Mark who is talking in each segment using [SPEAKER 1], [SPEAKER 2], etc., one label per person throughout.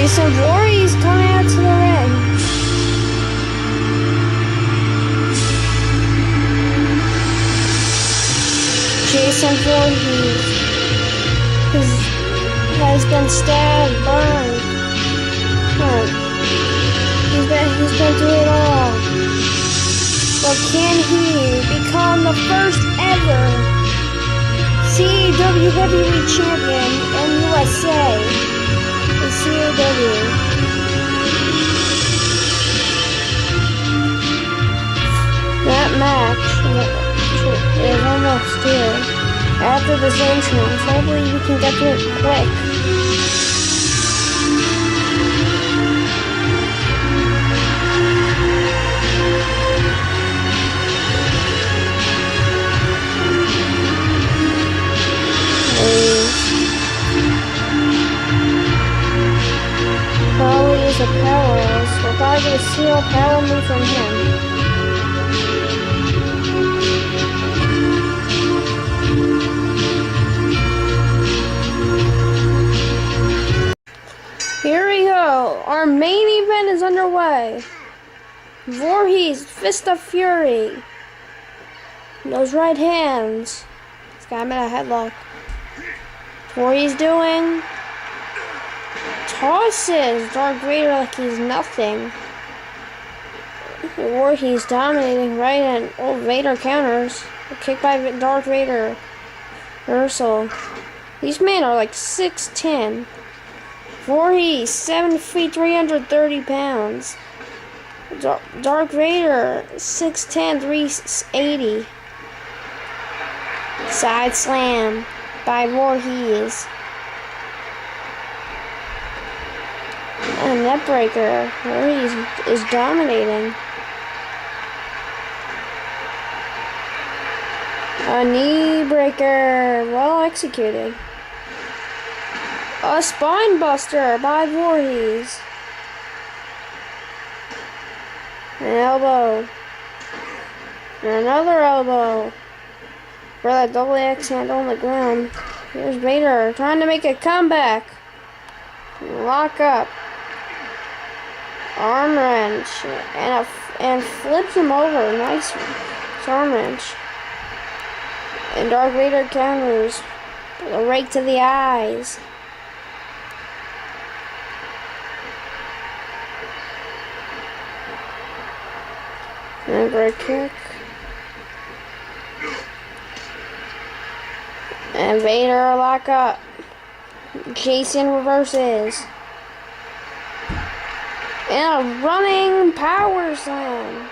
[SPEAKER 1] Jason Voorhees coming out to the ring. Jason Voorhees has been stabbed, burned. He's been through it all. But can he become the first ever CAW Heavyweight Champion in USA? The CAW. That match is almost here. After this entrance, hopefully we can get to it quick. Probably is a power, so we're probably going to see a power move from him. Here we go. Our main event is underway. Voorhees, Fist of Fury. Those right hands. This guy made a headlock. Voorhees doing. Tosses Darth Vader like he's nothing. Voorhees dominating right, and old Vader counters. A kick by Darth Vader. Reversal. These men are like 6'10". Voorhees, 7 feet, 330 pounds. Darth Vader, 6'10", 380. Side slam by Voorhees. A net breaker. Voorhees is dominating. A knee breaker, well executed. A spine buster by Voorhees. An elbow. And another elbow. For that double X handle on the ground. Here's Vader trying to make a comeback. Lock up. Arm wrench. And flips him over. Nice arm wrench. And Darth Vader counters. A rake to the eyes. Remember a kick. And Vader lock up. Jason reverses. And a running power slam.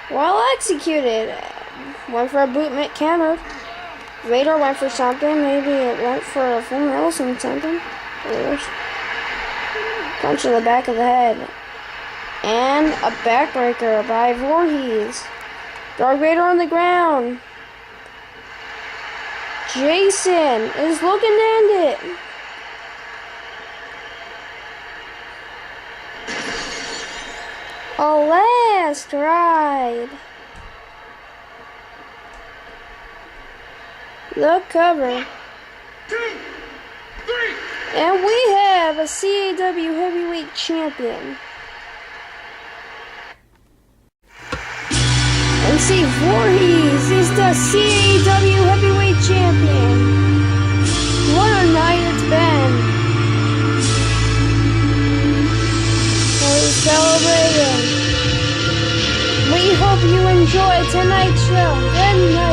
[SPEAKER 1] Well executed. Went for a boot mitt counter. Vader went for something. Maybe it went for a full Nelson something. Punch in the back of the head. And a backbreaker by Voorhees. Darth Vader on the ground. Jason is looking to end it. A last ride. The cover.
[SPEAKER 2] 2, 3.
[SPEAKER 1] And we have a CAW Heavyweight Champion. And see, Voorhees is the CAW Heavyweight Champion. What a night it's been. We're celebrating. We hope you enjoyed tonight's show. Good night.